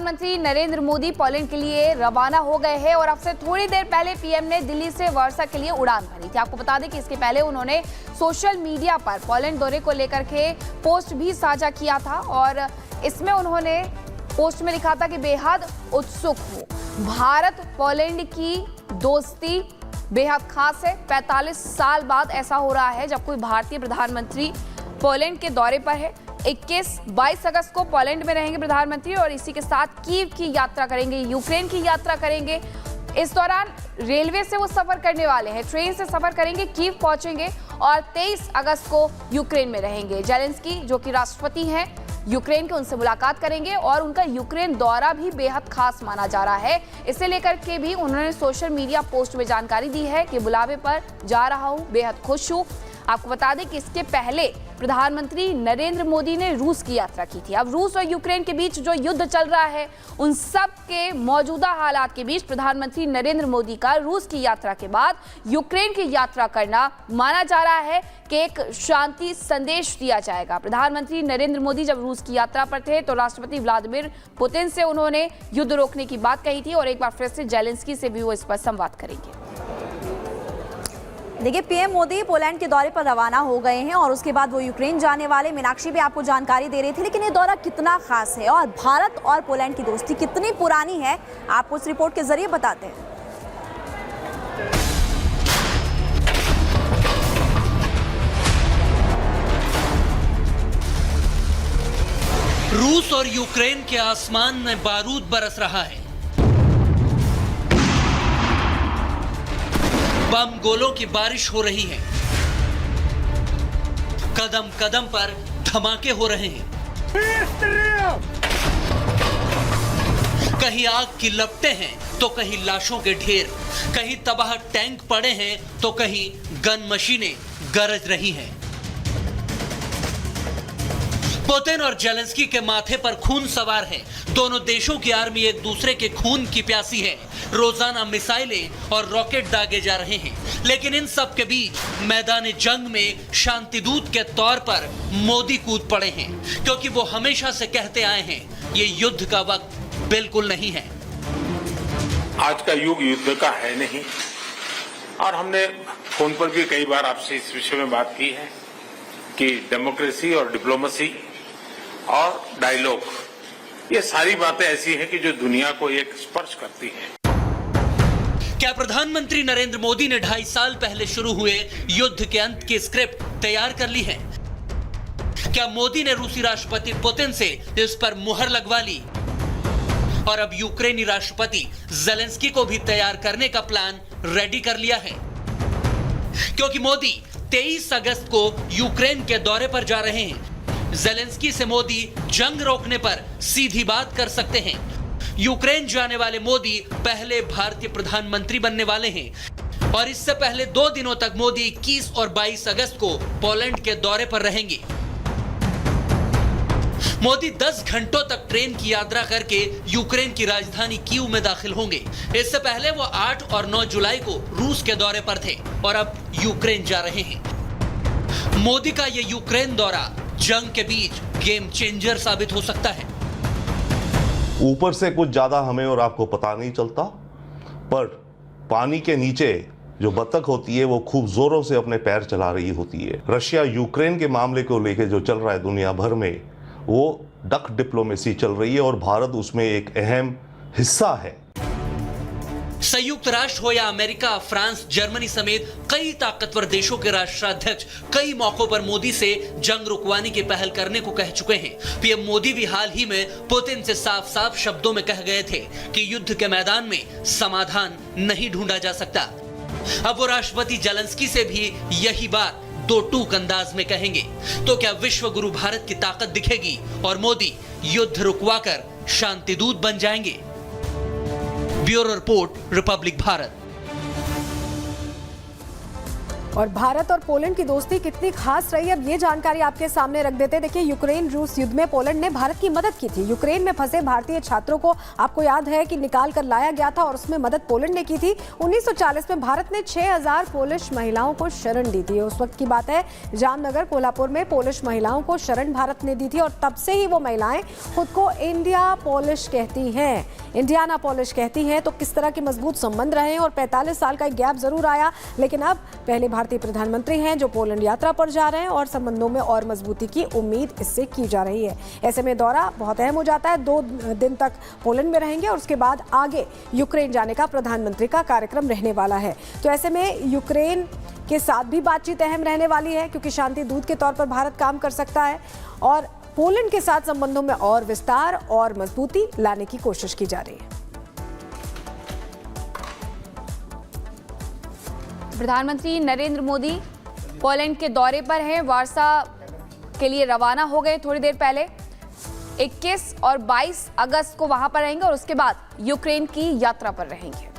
प्रधानमंत्री नरेंद्र मोदी पोलैंड के लिए रवाना हो गए हैं और अब से थोड़ी देर पहले पीएम ने दिल्ली से वार्सा के लिए उड़ान भरी थी। आपको बता दें कि इसके पहले उन्होंने सोशल मीडिया पर पोलैंड दौरे को लेकर के पोस्ट भी साझा किया था और इसमें उन्होंने पोस्ट में लिखा था कि बेहद उत्सुक हूं। भारत पोलैंड की दोस्ती बेहद खास है। 45 साल बाद ऐसा हो रहा है जब कोई भारतीय प्रधानमंत्री पोलैंड के दौरे पर है। 21-22 अगस्त को पोलैंड में रहेंगे प्रधानमंत्री और इसी के साथ कीव की यात्रा करेंगे, यूक्रेन की यात्रा करेंगे। इस दौरान रेलवे से वो सफर करने वाले हैं, ट्रेन से सफर करेंगे, कीव पहुंचेंगे और 23 अगस्त को यूक्रेन में रहेंगे। जेलेंस्की जो कि राष्ट्रपति हैं यूक्रेन के, उनसे मुलाकात करेंगे और उनका यूक्रेन दौरा भी बेहद खास माना जा रहा है। इसे लेकर के भी उन्होंने सोशल मीडिया पोस्ट में जानकारी दी है कि बुलावे पर जा रहा हूं, बेहद खुश हूं। आपको बता दें कि इसके पहले प्रधानमंत्री नरेंद्र मोदी ने रूस की यात्रा की थी। अब रूस और यूक्रेन के बीच जो युद्ध चल रहा है, उन सब के मौजूदा हालात के बीच प्रधानमंत्री नरेंद्र मोदी का रूस की यात्रा के बाद यूक्रेन की यात्रा करना माना जा रहा है कि एक शांति संदेश दिया जाएगा। प्रधानमंत्री नरेंद्र मोदी जब रूस की यात्रा पर थे तो राष्ट्रपति व्लादिमीर पुतिन से उन्होंने युद्ध रोकने की बात कही थी और एक बार फिर से जेलेंस्की से भी वो इस पर संवाद करेंगे। देखिए, पीएम मोदी पोलैंड के दौरे पर रवाना हो गए हैं और उसके बाद वो यूक्रेन जाने वाले। मीनाक्षी भी आपको जानकारी दे रही थी, लेकिन ये दौरा कितना खास है और भारत और पोलैंड की दोस्ती कितनी पुरानी है, आपको इस रिपोर्ट के जरिए बताते हैं। रूस और यूक्रेन के आसमान में बारूद बरस रहा है। बम गोलों की बारिश हो रही है। कदम कदम पर धमाके हो रहे हैं। कहीं आग की लपटें हैं तो कहीं लाशों के ढेर, कहीं तबाह टैंक पड़े हैं तो कहीं गन मशीनें गरज रही हैं। पुतिन और जेलेंस्की के माथे पर खून सवार है। दोनों देशों की आर्मी एक दूसरे के खून की प्यासी है। रोजाना मिसाइलें और रॉकेट दागे जा रहे हैं, लेकिन इन सब के बीच मैदान जंग में शांति दूत के तौर पर मोदी कूद पड़े हैं, क्योंकि वो हमेशा से कहते आए हैं ये युद्ध का वक्त बिल्कुल नहीं है। आज का युग युद्ध का है नहीं, और हमने फोन पर भी कई बार आपसे इस विषय में बात की है कि डेमोक्रेसी और डिप्लोमेसी और डायलॉग, ये सारी बातें ऐसी हैं कि जो दुनिया को एक स्पर्श करती है। क्या प्रधानमंत्री नरेंद्र मोदी ने 2.5 साल पहले शुरू हुए युद्ध के अंत की स्क्रिप्ट तैयार कर ली है? क्या मोदी ने रूसी राष्ट्रपति पुतिन से इस पर मुहर लगवा ली और अब यूक्रेनी राष्ट्रपति जेलेंस्की को भी तैयार करने का प्लान रेडी कर लिया है? क्योंकि मोदी 23 अगस्त को यूक्रेन के दौरे पर जा रहे हैं। जेलेंस्की से मोदी जंग रोकने पर सीधी बात कर सकते हैं। यूक्रेन जाने वाले मोदी पहले भारतीय प्रधानमंत्री बनने वाले हैं और इससे पहले 2 दिनों तक मोदी 21 और 22 अगस्त को पोलैंड के दौरे पर रहेंगे। मोदी 10 घंटों तक ट्रेन की यात्रा करके यूक्रेन की राजधानी कीव में दाखिल होंगे। इससे पहले वो 8 और 9 जुलाई को रूस के दौरे पर थे और अब यूक्रेन जा रहे हैं। मोदी का ये यूक्रेन दौरा जंग के बीच गेम चेंजर साबित हो सकता है। ऊपर से कुछ ज्यादा हमें और आपको पता नहीं चलता, पर पानी के नीचे जो बतख होती है वो खूब जोरों से अपने पैर चला रही होती है। रशिया यूक्रेन के मामले को लेकर जो चल रहा है दुनिया भर में, वो डक डिप्लोमेसी चल रही है और भारत उसमें एक अहम हिस्सा है। संयुक्त राष्ट्र हो या अमेरिका, फ्रांस, जर्मनी समेत कई ताकतवर देशों के राष्ट्राध्यक्ष कई मौकों पर मोदी से जंग रुकवाने की पहल करने को कह चुके हैं। पीएम मोदी भी हाल ही में पुतिन से साफ साफ शब्दों में कह गए थे कि युद्ध के मैदान में समाधान नहीं ढूंढा जा सकता। अब वो राष्ट्रपति जेलेंस्की से भी यही बात दो टूक अंदाज में कहेंगे। तो क्या विश्व गुरु भारत की ताकत दिखेगी और मोदी युद्ध रुकवाकर शांति दूत बन जाएंगे? Bureau report, Republic Bharat. और भारत और पोलैंड की दोस्ती कितनी खास रही, अब ये जानकारी आपके सामने रख देते हैं। देखिए, यूक्रेन रूस युद्ध में पोलैंड ने भारत की मदद की थी। यूक्रेन में फंसे भारतीय छात्रों को आपको याद है कि निकाल कर लाया गया था और उसमें मदद पोलैंड ने की थी। 1940 में भारत ने 6000 पोलिश महिलाओं को शरण दी थी। उस वक्त की बात है, जामनगर कोल्हापुर में पोलिश महिलाओं को शरण भारत ने दी थी और तब से ही वो महिलाएं खुद को इंडिया पोलिश कहती हैं, इंडियाना पोलिश कहती हैं। तो किस तरह के मजबूत संबंध रहे हैं और 45 साल का एक गैप जरूर आया, लेकिन अब पहले भारतीय प्रधानमंत्री हैं जो पोलैंड यात्रा पर जा रहे हैं और संबंधों में और मजबूती की उम्मीद इससे की जा रही है। ऐसे में दौरा बहुत अहम हो जाता है। 2 दिन तक पोलैंड में रहेंगे और उसके बाद आगे यूक्रेन जाने का प्रधानमंत्री का कार्यक्रम रहने वाला है। तो ऐसे में यूक्रेन के साथ भी बातचीत अहम रहने वाली है, क्योंकि शांति दूत के तौर पर भारत काम कर सकता है और पोलैंड के साथ संबंधों में और विस्तार और मजबूती लाने की कोशिश की जा रही है। प्रधानमंत्री नरेंद्र मोदी पोलैंड के दौरे पर हैं, वार्सा के लिए रवाना हो गए थोड़ी देर पहले। 21 और 22 अगस्त को वहां पर रहेंगे और उसके बाद यूक्रेन की यात्रा पर रहेंगे।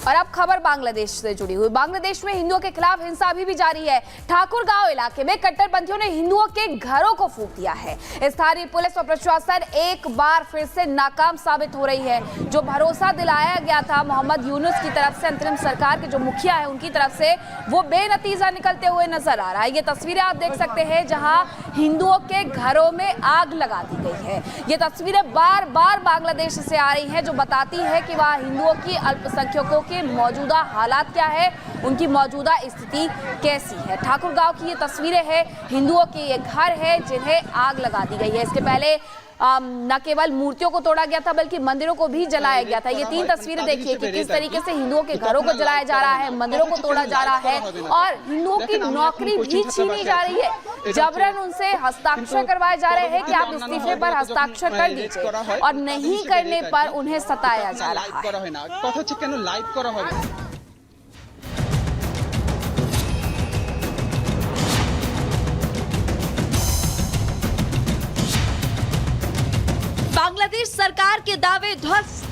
और अब खबर बांग्लादेश से जुड़ी हुई। बांग्लादेश में हिंदुओं के खिलाफ हिंसा अभी भी जारी है। ठाकुर गांव इलाके में कट्टरपंथियों ने हिंदुओं के घरों को फूंक दिया है। स्थानीय पुलिस और प्रशासन एक बार फिर से नाकाम साबित हो रही है। जो भरोसा दिलाया गया था मोहम्मद यूनुस की तरफ से, अंतरिम सरकार के जो मुखिया है उनकी तरफ से, वो बेनतीजा निकलते हुए नजर आ रहा है। ये तस्वीरें आप देख सकते हैं जहां हिंदुओं के घरों में आग लगा दी गई है। ये तस्वीरें बार बार बांग्लादेश से आ रही हैं, जो बताती है कि वहां हिंदुओं की, अल्पसंख्यकों के मौजूदा हालात क्या है, उनकी मौजूदा स्थिति कैसी है। ठाकुर गांव की ये तस्वीरें हैं, हिंदुओं के ये घर है जिन्हें आग लगा दी गई है। इसके पहले न केवल मूर्तियों को तोड़ा गया था बल्कि मंदिरों को भी जलाया गया था। ये 3 तस्वीरें देखिए कि किस तरीके से हिंदुओं के घरों को जलाया जा रहा है, मंदिरों को तोड़ा जा रहा है और हिंदुओं की नौकरी भी छीनी जा रही है। जबरन उनसे हस्ताक्षर करवाए जा रहे हैं कि आप इस्तीफे पर हस्ताक्षर कर दीजिए और नहीं करने पर उन्हें सताया जा रहा है। बांग्लादेश सरकार के दावे ध्वस्त,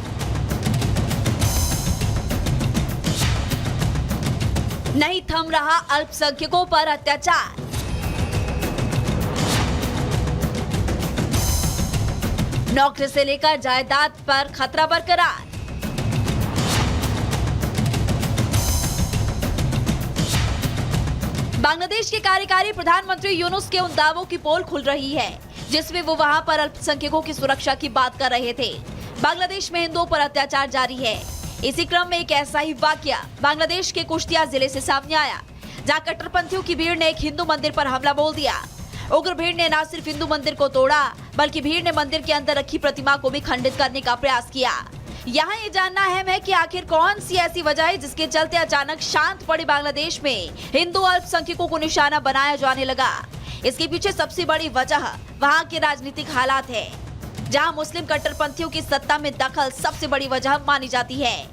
नहीं थम रहा अल्पसंख्यकों पर अत्याचार। नौकरी से लेकर जायदाद पर खतरा बरकरार। बांग्लादेश के कार्यकारी प्रधानमंत्री यूनुस के उन दावों की पोल खुल रही है जिसमें वो वहां पर अल्पसंख्यकों की सुरक्षा की बात कर रहे थे। बांग्लादेश में हिंदुओं पर अत्याचार जारी है। इसी क्रम में एक ऐसा ही वाकया बांग्लादेश के कुश्तिया जिले से सामने आया, जहां कट्टरपंथियों की भीड़ ने एक हिंदू मंदिर पर हमला बोल दिया। उग्र भीड़ ने न सिर्फ हिंदू मंदिर को तोड़ा बल्कि भीड़ ने मंदिर के अंदर रखी प्रतिमा को भी खंडित करने का प्रयास किया। यहाँ ये जानना अहम है कि आखिर कौन सी ऐसी वजह है जिसके चलते अचानक शांत पड़े बांग्लादेश में हिंदू अल्पसंख्यकों को निशाना बनाया जाने लगा। इसके पीछे सबसे बड़ी वजह वहां के राजनीतिक हालात है, जहां मुस्लिम कट्टरपंथियों की सत्ता में दखल सबसे बड़ी वजह मानी जाती है।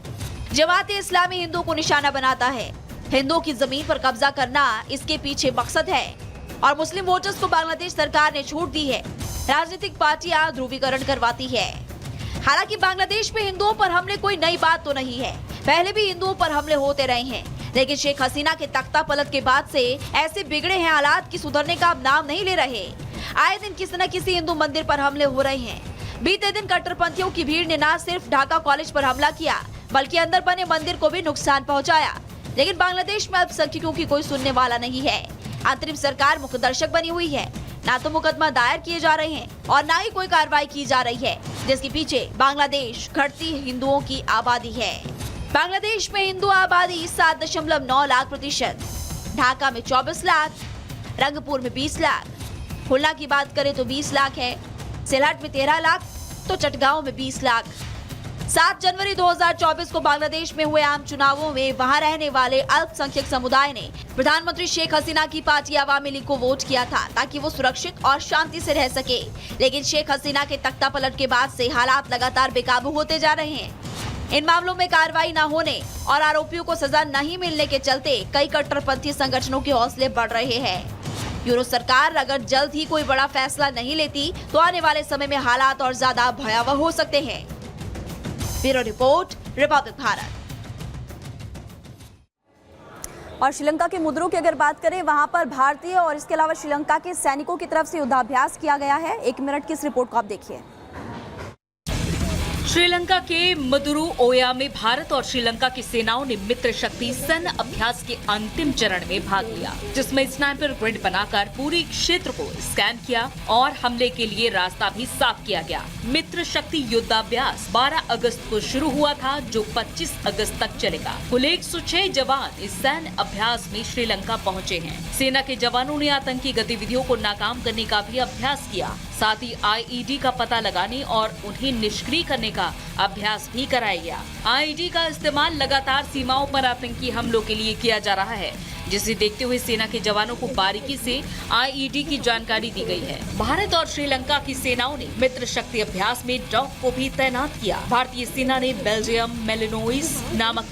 जमाते इस्लामी हिंदुओं को निशाना बनाता है। हिंदुओं की जमीन पर कब्जा करना इसके पीछे मकसद है और मुस्लिम वोटर्स को बांग्लादेश सरकार ने छूट दी है। राजनीतिक पार्टियां ध्रुवीकरण करवाती है। हालांकि बांग्लादेश में हिंदुओं पर हमले कोई नई बात तो नहीं है, पहले भी हिंदुओं पर हमले होते रहे हैं, लेकिन शेख हसीना के तख्ता पलट के बाद से ऐसे बिगड़े हैं हालात कि सुधरने का अब नाम नहीं ले रहे। आए दिन किसी न किसी हिंदू मंदिर पर हमले हो रहे हैं। बीते दिन कट्टरपंथियों की भीड़ ने न सिर्फ ढाका कॉलेज पर हमला किया बल्कि अंदर बने मंदिर को भी नुकसान पहुंचाया। लेकिन बांग्लादेश में अल्पसंख्यकों की कोई सुनने वाला नहीं है। अंतरिम सरकार मुखदर्शक बनी हुई है, ना तो मुकदमा दायर किए जा रहे हैं और ना ही कोई कार्रवाई की जा रही है, जिसके पीछे बांग्लादेश घटती हिंदुओं की आबादी है। बांग्लादेश में हिंदू आबादी 7.9 लाख प्रतिशत, ढाका में 24 लाख, रंगपुर में 20 लाख, खुलना की बात करें तो 20 लाख है, सिलहट में 13 लाख तो चटगांव में 20 लाख। 7 जनवरी 2024 को बांग्लादेश में हुए आम चुनावों में वहां रहने वाले अल्पसंख्यक समुदाय ने प्रधानमंत्री शेख हसीना की पार्टी अवामी लीग को वोट किया था ताकि वो सुरक्षित और शांति से रह सके। लेकिन शेख हसीना के तख्ता पलट के बाद से हालात लगातार बेकाबू होते जा रहे हैं। इन मामलों में कार्रवाई न होने और आरोपियों को सजा नहीं मिलने के चलते कई कट्टरपंथी संगठनों के हौसले बढ़ रहे हैं। यूरोप सरकार अगर जल्द ही कोई बड़ा फैसला नहीं लेती तो आने वाले समय में हालात और ज्यादा भयावह हो सकते हैं। Bureau report, Republic Bharat. और श्रीलंका के मुद्रों की अगर बात करें, वहां पर भारतीय और इसके अलावा श्रीलंका के सैनिकों की तरफ से युद्धाभ्यास किया गया है। 1 मिनट की इस रिपोर्ट को आप देखिए। श्रीलंका के मदुरु ओया में भारत और श्रीलंका की सेनाओं ने मित्र शक्ति सैन्य अभ्यास के अंतिम चरण में भाग लिया, जिसमें स्नाइपर ग्रिड बनाकर पूरे क्षेत्र को स्कैन किया और हमले के लिए रास्ता भी साफ किया गया। मित्र शक्ति युद्धाभ्यास 12 अगस्त को शुरू हुआ था, जो 25 अगस्त तक चलेगा। कुल 106 जवान इस सैन्य अभ्यास में श्रीलंका पहुँचे हैं। सेना के जवानों ने आतंकी गतिविधियों को नाकाम करने का भी अभ्यास किया, साथ ही आईईडी का पता लगाने और उन्हें निष्क्रिय करने का अभ्यास भी कराया गया। आईईडी का इस्तेमाल लगातार सीमाओं पर आतंकी हमलों के लिए किया जा रहा है, जिसे देखते हुए सेना के जवानों को बारीकी से आईईडी की जानकारी दी गई है। भारत और श्रीलंका की सेनाओं ने मित्र शक्ति अभ्यास में डॉग को भी तैनात किया। भारतीय सेना ने बेल्जियम मेलिनोइस नामक